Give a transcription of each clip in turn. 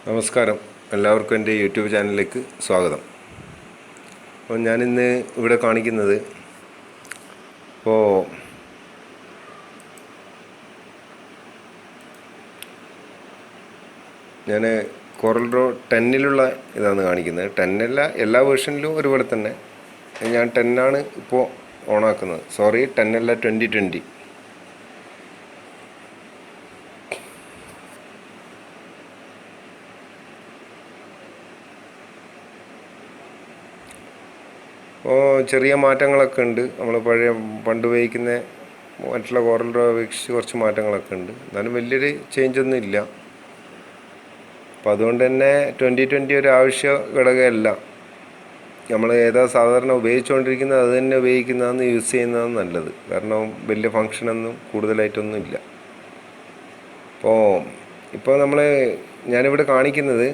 നമസ്കാരം, എല്ലാവർക്കും എൻ്റെ യൂട്യൂബ് ചാനലിലേക്ക് സ്വാഗതം. അപ്പോൾ ഞാനിന്ന് ഇവിടെ കാണിക്കുന്നത് ഞാൻ coreldraw 10-ലുള്ള ഇതാണ് കാണിക്കുന്നത്. 10 എല്ലാ വേർഷനിലും ഒരുപോലെ തന്നെ. ഞാൻ 10 ഇപ്പോൾ ഓണാക്കുന്നത്. 10 2020. ചെറിയ മാറ്റങ്ങളൊക്കെ ഉണ്ട്. നമ്മൾ പണ്ട് ഉപയോഗിക്കുന്ന മറ്റുള്ള coreldraw അപേക്ഷിച്ച് കുറച്ച് മാറ്റങ്ങളൊക്കെ ഉണ്ട്. എന്നാലും വലിയൊരു ചേഞ്ചൊന്നും ഇല്ല. അപ്പോൾ അതുകൊണ്ട് തന്നെ 2020 ഒരു ആവശ്യ ഘടകമല്ല. നമ്മൾ ഏതാ സാധാരണ ഉപയോഗിച്ചുകൊണ്ടിരിക്കുന്നത് അത് തന്നെ ഉപയോഗിക്കുന്നതാണ്, യൂസ് ചെയ്യുന്നതാണ് നല്ലത്. കാരണം വലിയ ഫങ്ഷനൊന്നും കൂടുതലായിട്ടൊന്നും ഇല്ല. ഇപ്പോൾ ഞാനിവിടെ കാണിക്കുന്നത്,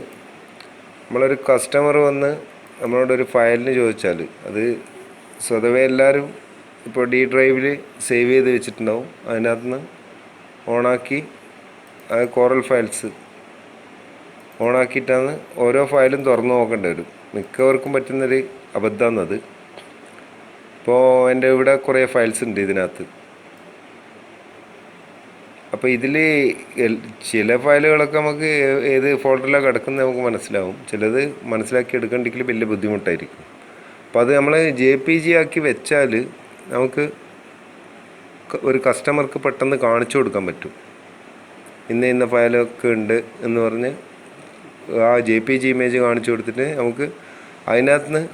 നമ്മളൊരു കസ്റ്റമർ വന്ന് നമ്മളോടൊരു ഫയലിന് ചോദിച്ചാൽ അത് സ്വതവേ എല്ലാവരും ഇപ്പോൾ ഡി ഡ്രൈവിൽ സേവ് ചെയ്ത് വെച്ചിട്ടുണ്ടാവും. അതിനകത്ത് നിന്ന് ഓണാക്കി കോറൽ ഫയൽസ് ഓണാക്കിയിട്ടാണ് ഓരോ ഫയലും തുറന്നു നോക്കേണ്ടി വരും. മിക്കവർക്കും പറ്റുന്നൊരു അബദ്ധമാണത്. ഇപ്പോൾ എൻ്റെ ഇവിടെ കുറേ ഫയൽസ് ഉണ്ട് ഇതിനകത്ത്. അപ്പോൾ ഇതിൽ ചില ഫയലുകളൊക്കെ നമുക്ക് ഏത് ഫോൾഡറിലാണ് കിടക്കുന്നത് നമുക്ക് മനസ്സിലാവും. ചിലത് മനസ്സിലാക്കി എടുക്കണമെങ്കിൽ വലിയ ബുദ്ധിമുട്ടായിരിക്കും. അപ്പോൾ അത് നമ്മൾ JPG ആക്കി വെച്ചാൽ നമുക്ക് ഒരു കസ്റ്റമർക്ക് പെട്ടെന്ന് കാണിച്ചു കൊടുക്കാൻ പറ്റും. ഇന്ന ഫയലൊക്കെ ഉണ്ട് എന്ന് പറഞ്ഞ് ആ JPG ഇമേജ് കാണിച്ചു കൊടുത്തിട്ട് നമുക്ക് അതിനകത്ത് നിന്ന്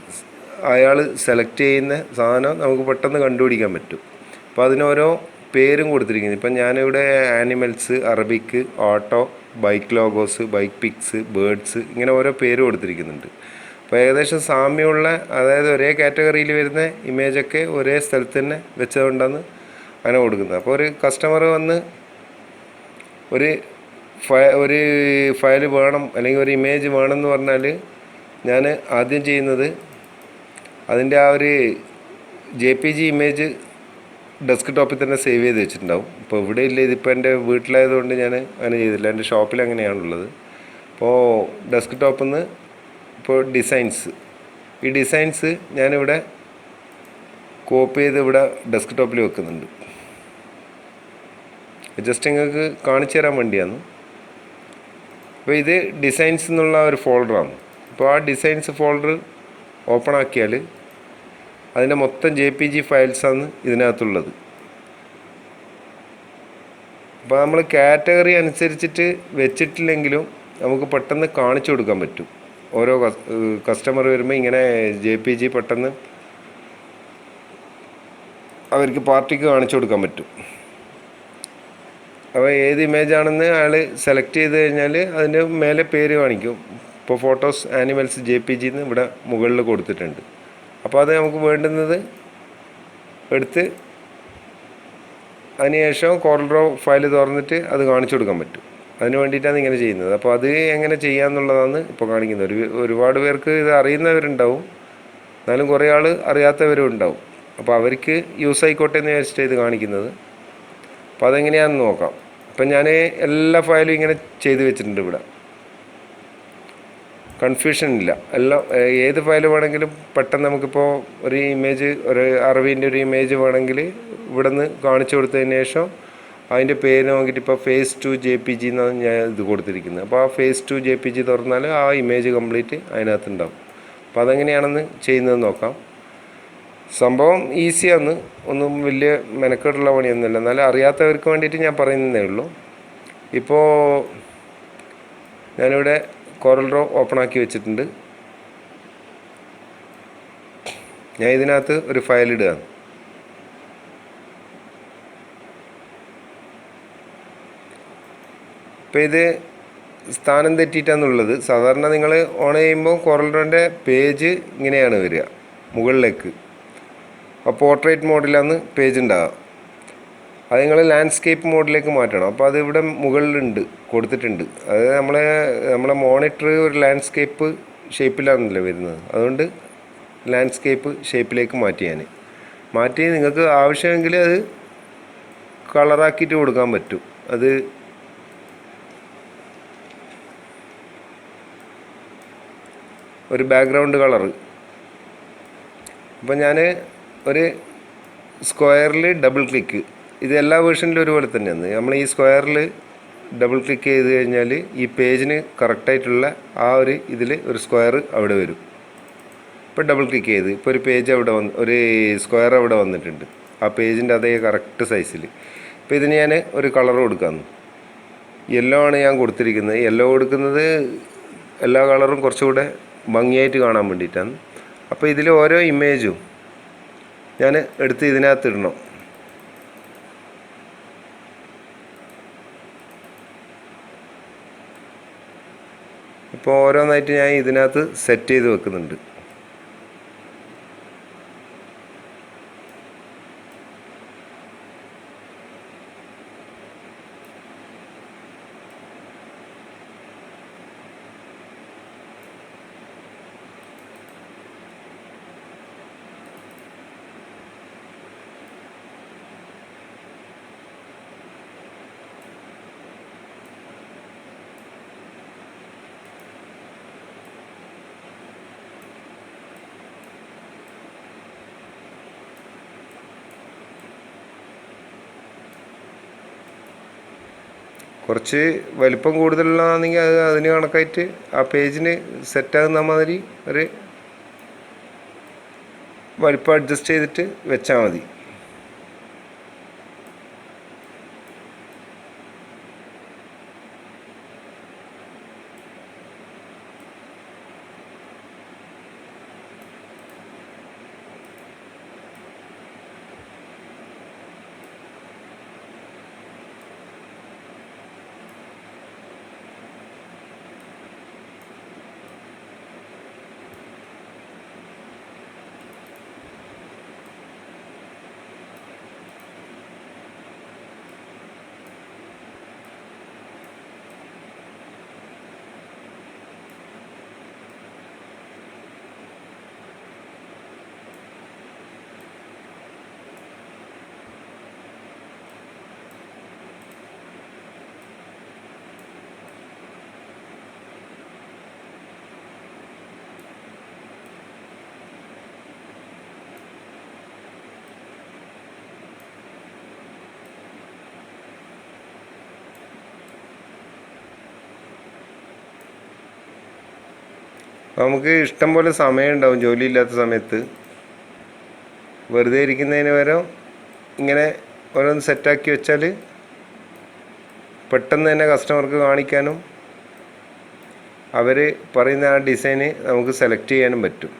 അയാൾ സെലക്ട് ചെയ്യുന്ന സാധനം നമുക്ക് പെട്ടെന്ന് കണ്ടുപിടിക്കാൻ പറ്റും. അപ്പോൾ അതിനോരോ പേരും കൊടുത്തിരിക്കുന്നത്. ഇപ്പം ഞാനിവിടെ animals, Arabic, auto, bike logos, bike pics, birds, ഇങ്ങനെ ഓരോ പേര് കൊടുത്തിരിക്കുന്നുണ്ട്. അപ്പോൾ ഏകദേശം സാമ്യമുള്ള, അതായത് ഒരേ കാറ്റഗറിയിൽ വരുന്ന ഇമേജൊക്കെ ഒരേ സ്ഥലത്ത് തന്നെ വെച്ചതുകൊണ്ടാണ് അങ്ങനെ കൊടുക്കുന്നത്. അപ്പോൾ ഒരു കസ്റ്റമർ വന്ന് ഒരു ഫയൽ വേണം അല്ലെങ്കിൽ ഒരു ഇമേജ് വേണമെന്ന് പറഞ്ഞാൽ ഞാൻ ആദ്യം ചെയ്യുന്നത് അതിൻ്റെ ആ ഒരു JPG ഇമേജ് ഡെസ്ക് ടോപ്പിൽ തന്നെ സേവ് ചെയ്ത് വെച്ചിട്ടുണ്ടാവും. ഇപ്പോൾ ഇവിടെ ഇല്ല, ഇതിപ്പോൾ എൻ്റെ വീട്ടിലായതുകൊണ്ട് ഞാൻ അങ്ങനെ ചെയ്തില്ല. എൻ്റെ ഷോപ്പിൽ അങ്ങനെയാണുള്ളത്. അപ്പോൾ ഡെസ്ക് ടോപ്പിൽ നിന്ന് ഇപ്പോൾ ഈ ഡിസൈൻസ് ഞാനിവിടെ കോപ്പി ചെയ്ത് ഇവിടെ ഡെസ്ക് ടോപ്പിൽ വെക്കുന്നുണ്ട്. ജസ്റ്റ് നിങ്ങൾക്ക് കാണിച്ചു തരാൻ വേണ്ടിയാണ്. അപ്പോൾ ഇത് ഡിസൈൻസ് എന്നുള്ള ഒരു ഫോൾഡറാണ്. അപ്പോൾ ആ ഡിസൈൻസ് ഫോൾഡർ ഓപ്പൺ ആക്കിയാൽ അതിൻ്റെ മൊത്തം JPG ഫയൽസാണ് ഇതിനകത്തുള്ളത്. അപ്പോൾ നമ്മൾ കാറ്റഗറി അനുസരിച്ചിട്ട് വെച്ചിട്ടില്ലെങ്കിലും നമുക്ക് പെട്ടെന്ന് കാണിച്ചു കൊടുക്കാൻ പറ്റും. ഓരോ കസ്റ്റമർ വരുമ്പോൾ ഇങ്ങനെ JPG പെട്ടെന്ന് അവർക്ക് പാർട്ടിക്ക് കാണിച്ചു കൊടുക്കാൻ പറ്റും. അപ്പോൾ ഏത് ഇമേജാണെന്ന് അയാൾ സെലക്ട് ചെയ്ത് കഴിഞ്ഞാൽ അതിൻ്റെ മേലെ പേര് കാണിക്കും. ഇപ്പോൾ ഫോട്ടോസ് ആനിമൽസ് JPG എന്ന് ഇവിടെ മുകളിൽ കൊടുത്തിട്ടുണ്ട്. അപ്പോൾ അത് നമുക്ക് വേണ്ടുന്നത് എടുത്ത് അതിനുശേഷം coreldraw ഫയൽ തുറന്നിട്ട് അത് കാണിച്ചു കൊടുക്കാൻ പറ്റും. അതിന് വേണ്ടിയിട്ടാണ് ഇങ്ങനെ ചെയ്യുന്നത്. അപ്പോൾ അത് എങ്ങനെ ചെയ്യാമെന്നുള്ളതാണ് ഇപ്പോൾ കാണിക്കുന്നത്. ഒരുപാട് പേർക്ക് ഇത് അറിയുന്നവരുണ്ടാവും, എന്നാലും കുറേ ആൾ അറിയാത്തവരും ഉണ്ടാവും. അപ്പോൾ അവർക്ക് യൂസ് ആയിക്കോട്ടെ എന്ന് വിചാരിച്ചിട്ട് ഇത് കാണിക്കുന്നത്. അപ്പോൾ അതെങ്ങനെയാണെന്ന് നോക്കാം. അപ്പം ഞാൻ എല്ലാ ഫയലും ഇങ്ങനെ ചെയ്ത് വെച്ചിട്ടുണ്ട്. ഇവിടെ കൺഫ്യൂഷൻ ഇല്ല. എല്ലാം ഏത് ഫയൽ വേണമെങ്കിലും പെട്ടെന്ന് നമുക്കിപ്പോൾ ഒരു ഇമേജ്, ഒരു അറബീൻ്റെ ഒരു ഇമേജ് വേണമെങ്കിൽ ഇവിടെ നിന്ന് കാണിച്ചു കൊടുത്തതിന് ശേഷം അതിൻ്റെ പേര് നോക്കിയിട്ട് ഇപ്പോൾ phase 2 JPG എന്നാണ് ഞാൻ ഇത് കൊടുത്തിരിക്കുന്നത്. അപ്പോൾ ആ phase 2 JPG തുറന്നാൽ ആ ഇമേജ് കംപ്ലീറ്റ് അതിനകത്തുണ്ടാവും. അപ്പോൾ അതെങ്ങനെയാണെന്ന് ചെയ്യുന്നത് നോക്കാം. സംഭവം ഈസിയാണ്, ഒന്നും വലിയ മെനക്കെട്ടുള്ള പണിയൊന്നുമില്ല. എന്നാലും അറിയാത്തവർക്ക് വേണ്ടിയിട്ട് ഞാൻ പറയുന്നതേ ഉള്ളൂ. ഇപ്പോൾ ഞാനിവിടെ coreldraw ഓപ്പൺ ആക്കി വെച്ചിട്ടുണ്ട്. ഞാൻ ഇതിനകത്ത് ഒരു ഫയൽ ഇടുകയാണ്. ഇപ്പോൾ ഇത് സ്ഥാനം തെറ്റിയിട്ടാണുള്ളത്. സാധാരണ നിങ്ങൾ ഓൺ ചെയ്യുമ്പോൾ coreldrawൻ്റെ പേജ് ഇങ്ങനെയാണ് വരിക, മുകളിലേക്ക്. അപ്പോൾ പോർട്രേറ്റ് മോഡിലാണ് പേജ് ഉണ്ടാകുക. അത് നിങ്ങൾ ലാൻഡ്സ്കേപ്പ് മോഡിലേക്ക് മാറ്റണം. അപ്പോൾ അത് ഇവിടെ മുകളിലുണ്ട്, കൊടുത്തിട്ടുണ്ട്. അത് നമ്മളെ മോണിറ്റർ ഒരു ലാൻഡ്സ്കേപ്പ് ഷേപ്പിലാണല്ലോ വരുന്നത്. അതുകൊണ്ട് ലാൻഡ്സ്കേപ്പ് ഷേപ്പിലേക്ക് മാറ്റി നിങ്ങൾക്ക് ആവശ്യമെങ്കിൽ അത് കളറാക്കിയിട്ട് കൊടുക്കാൻ പറ്റും. അത് ഒരു ബാക്ക്ഗ്രൗണ്ട് കളറ്. അപ്പോൾ ഞാൻ ഒരു സ്ക്വയറിൽ ഡബിൾ ക്ലിക്ക്, ഇത് എല്ലാ വേർഷനിലും ഒരുപോലെ തന്നെയാണ്. നമ്മൾ ഈ സ്ക്വയറിൽ ഡബിൾ ക്ലിക്ക് ചെയ്ത് കഴിഞ്ഞാൽ ഈ പേജിന് കറക്റ്റായിട്ടുള്ള ആ ഒരു ഇതിൽ ഒരു സ്ക്വയർ അവിടെ വരും. ഇപ്പോൾ ഡബിൾ ക്ലിക്ക് ചെയ്ത് ഇപ്പോൾ ഒരു പേജ് അവിടെ ഒരു സ്ക്വയർ അവിടെ വന്നിട്ടുണ്ട്, ആ പേജിൻ്റെ അതേ കറക്റ്റ് സൈസിൽ. ഇപ്പോൾ ഇതിന് ഞാൻ ഒരു കളർ കൊടുക്കാമെന്ന്. യെല്ലോ ആണ് ഞാൻ കൊടുത്തിരിക്കുന്നത്. യെല്ലോ കൊടുക്കുന്നത് എല്ലാ കളറും കുറച്ചുകൂടെ ഭംഗിയായിട്ട് കാണാൻ വേണ്ടിയിട്ടാണ്. അപ്പോൾ ഇതിൽ ഓരോ ഇമേജും ഞാൻ എടുത്ത് ഇതിനകത്ത് ഇടണം. ഇപ്പോൾ ഓരോന്നായിട്ട് ഞാൻ ഇതിനകത്ത് സെറ്റ് ചെയ്ത് വെക്കുന്നുണ്ട്. കുറച്ച് വലിപ്പം കൂടുതലുള്ളതാണെങ്കിൽ അത് അതിന് കണക്കായിട്ട് ആ പേജിന് സെറ്റാകുന്ന മാതിരി ഒരു വലിപ്പം അഡ്ജസ്റ്റ് ചെയ്തിട്ട് വെച്ചാൽ മതി. നമുക്ക് ഇഷ്ടം പോലെ സമയം ഉണ്ടാവും ജോലിയില്ലാത്ത സമയത്ത്. വെറുതെ ഇരിക്കുന്നതിന് പകരം ഇങ്ങനെ ഓരോന്ന് സെറ്റാക്കി വെച്ചാൽ പെട്ടെന്ന് തന്നെ കസ്റ്റമർക്ക് കാണിക്കാനും അവർ പറയുന്ന ആ ഡിസൈന് നമുക്ക് സെലക്ട് ചെയ്യാനും പറ്റും.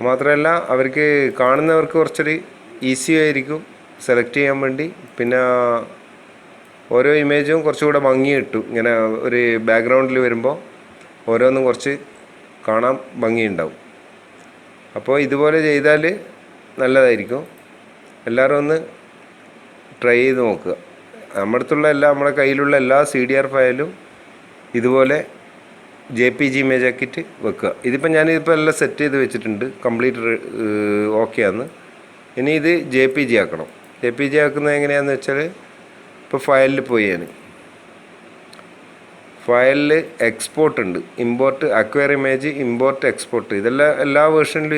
മാത്രമല്ല അവർക്ക് കാണുന്നവർക്ക് കുറച്ചൊരു ഈസി ആയിരിക്കും സെലക്ട് ചെയ്യാൻ വേണ്ടി. പിന്നെ ഓരോ ഇമേജും കുറച്ചുകൂടെ ഭംഗി കിട്ടും. ഇങ്ങനെ ഒരു ബാക്ക്ഗ്രൗണ്ടിൽ വരുമ്പോൾ ഓരോന്നും കുറച്ച് കാണാൻ ഭംഗിയുണ്ടാവും. അപ്പോൾ ഇതുപോലെ ചെയ്താൽ നല്ലതായിരിക്കും. എല്ലാവരും ഒന്ന് ട്രൈ ചെയ്ത് നോക്കുക. നമ്മുടെ കയ്യിലുള്ള എല്ലാ CDR ഫയലും ഇതുപോലെ JPG ഇമേജ് ആക്കിയിട്ട് വെക്കുക. ഇതിപ്പോൾ ഞാനിതിപ്പോൾ എല്ലാം സെറ്റ് ചെയ്ത് വെച്ചിട്ടുണ്ട്, കംപ്ലീറ്റ് ഓക്കെ ആണ്. ഇനി ഇത് JPG ആക്കണം. JPG ആക്കുന്നത് എങ്ങനെയാണെന്ന് വെച്ചാൽ, ഇപ്പോൾ ഫയലിൽ പോയി ഞാൻ ഫയലിൽ എക്സ്പോർട്ട് ഉണ്ട്, import, acquire image, import, export. ഇതെല്ലാം എല്ലാ വേർഷനിലും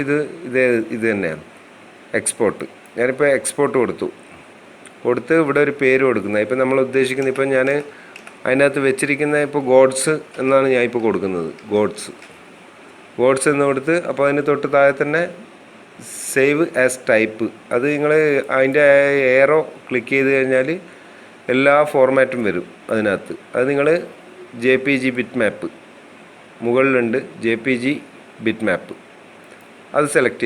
ഇത് തന്നെയാണ് എക്സ്പോർട്ട്. ഞാനിപ്പോൾ എക്സ്പോർട്ട് കൊടുത്ത് ഇവിടെ ഒരു പേര് കൊടുക്കുന്നത്. ഇപ്പം നമ്മൾ ഉദ്ദേശിക്കുന്നത്, ഇപ്പം ഞാൻ അതിനകത്ത് വെച്ചിരിക്കുന്ന ഇപ്പോൾ ഗോഡ്സ് എന്നാണ് ഞാൻ ഇപ്പോൾ കൊടുക്കുന്നത്. ഗോഡ്സ് എന്ന് കൊടുത്ത്, അപ്പോൾ അതിന് തൊട്ട് താഴെ തന്നെ സേവ് ആസ് ടൈപ്പ്, അത് നിങ്ങൾ അതിൻ്റെ ഏറോ ക്ലിക്ക് ചെയ്ത് കഴിഞ്ഞാൽ എല്ലാ ഫോർമാറ്റും വരും അതിനകത്ത്. അത് നിങ്ങൾ JPG ബിറ്റ് മാപ്പ് മുകളിലുണ്ട്, JPG ബിറ്റ് മാപ്പ്, അത് സെലക്ട്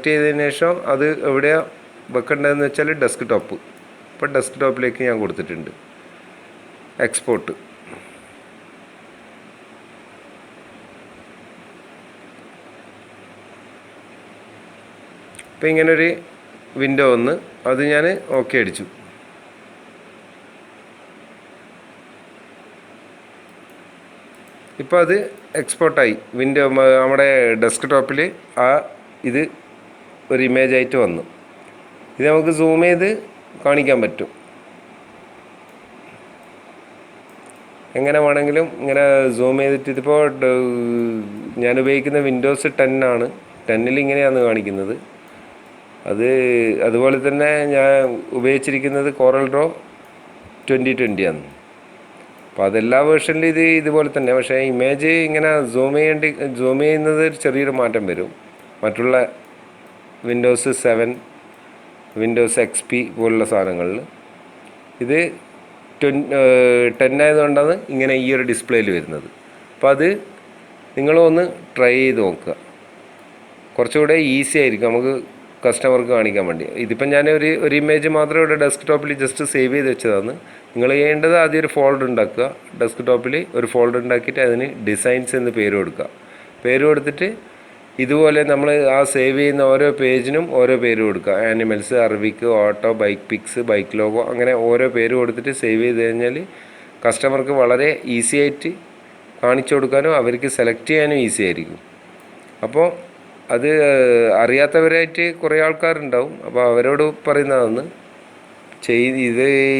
ചെയ്തതിന് ശേഷം അത് എവിടെയാണ് വെക്കേണ്ടതെന്ന് വെച്ചാൽ ഡെസ്ക് ടോപ്പ്. ഇപ്പോൾ ഡെസ്ക് ടോപ്പിലേക്ക് ഞാൻ കൊടുത്തിട്ടുണ്ട് എക്സ്പോർട്ട്. ഇപ്പോൾ ഇങ്ങനൊരു വിൻഡോ വന്ന് അത് ഞാൻ ഓക്കെ അടിച്ചു. ഇപ്പോൾ അത് എക്സ്പോർട്ടായി. വിൻഡോ നമ്മുടെ ഡെസ്ക് ടോപ്പിൽ ഇത് ഒരു ഇമേജായിട്ട് വന്നു. ഇത് നമുക്ക് സൂം ചെയ്ത് കാണിക്കാൻ പറ്റും. എങ്ങനെ വേണമെങ്കിലും ഇങ്ങനെ സൂം ചെയ്തിട്ട്, ഇതിപ്പോൾ ഞാൻ ഉപയോഗിക്കുന്ന വിൻഡോസ് 10 ആണ്. 10-ൽ ഇങ്ങനെയാണ് കാണിക്കുന്നത്. അതുപോലെ തന്നെ ഞാൻ ഉപയോഗിച്ചിരിക്കുന്നത് CorelDRAW 2020 ആണ്. അപ്പോൾ അതെല്ലാ വേർഷനിലും ഇതുപോലെ തന്നെ. പക്ഷേ ഇമേജ് ഇങ്ങനെ സൂം ചെയ്യുന്നത് ചെറിയൊരു മാറ്റം വരും. മറ്റുള്ള വിൻഡോസ് 7, വിൻഡോസ് XP പോലുള്ള സാധനങ്ങളിൽ ഇത് 10 ആയതുകൊണ്ടാണ് ഇങ്ങനെ ഈ ഒരു ഡിസ്പ്ലേയിൽ വരുന്നത്. അപ്പോൾ അത് നിങ്ങളൊന്ന് ട്രൈ ചെയ്ത് നോക്കുക. കുറച്ചുകൂടെ ഈസി ആയിരിക്കും നമുക്ക് കസ്റ്റമർക്ക് കാണിക്കാൻ വേണ്ടി. ഇതിപ്പം ഞാൻ ഒരു ഇമേജ് മാത്രമേ ഇവിടെ ഡെസ്ക്ടോപ്പിൽ ജസ്റ്റ് സേവ് ചെയ്ത് വെച്ചതാണ്. നിങ്ങൾ ചെയ്യേണ്ടത് ആദ്യം ഒരു ഫോൾഡർ ഉണ്ടാക്കുക. ഡെസ്ക്ടോപ്പിൽ ഒരു ഫോൾഡർ ഉണ്ടാക്കിയിട്ട് അതിന് ഡിസൈൻസ് എന്ന് പേര് കൊടുക്കുക. പേര് കൊടുത്തിട്ട് ഇതുപോലെ നമ്മൾ ആ സേവ് ചെയ്യുന്ന ഓരോ പേജിനും ഓരോ പേര് കൊടുക്കുക. Animals, Arabic, auto, bike pics, bike logo, അങ്ങനെ ഓരോ പേര് കൊടുത്തിട്ട് സേവ് ചെയ്ത് കഴിഞ്ഞാൽ കസ്റ്റമർക്ക് വളരെ ഈസി ആയിട്ട് കാണിച്ചു കൊടുക്കാനും അവർക്ക് സെലക്ട് ചെയ്യാനും ഈസി ആയിരിക്കും. അപ്പോൾ അത് അറിയാത്തവരായിട്ട് കുറേ ആൾക്കാരുണ്ടാവും. അപ്പോൾ അവരോട് പറയുന്നതാണ്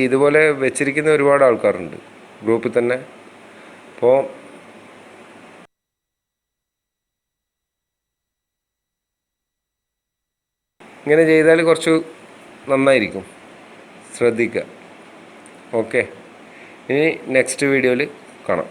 ഇതുപോലെ വെച്ചിരിക്കുന്ന ഒരുപാട് ആൾക്കാരുണ്ട് ഗ്രൂപ്പിൽ തന്നെ. അപ്പോൾ ഇങ്ങനെ ചെയ്താൽ കുറച്ച് നന്നായിരിക്കും. ശ്രദ്ധിക്കുക. ഓക്കെ, ഇനി നെക്സ്റ്റ് വീഡിയോയിൽ കാണാം.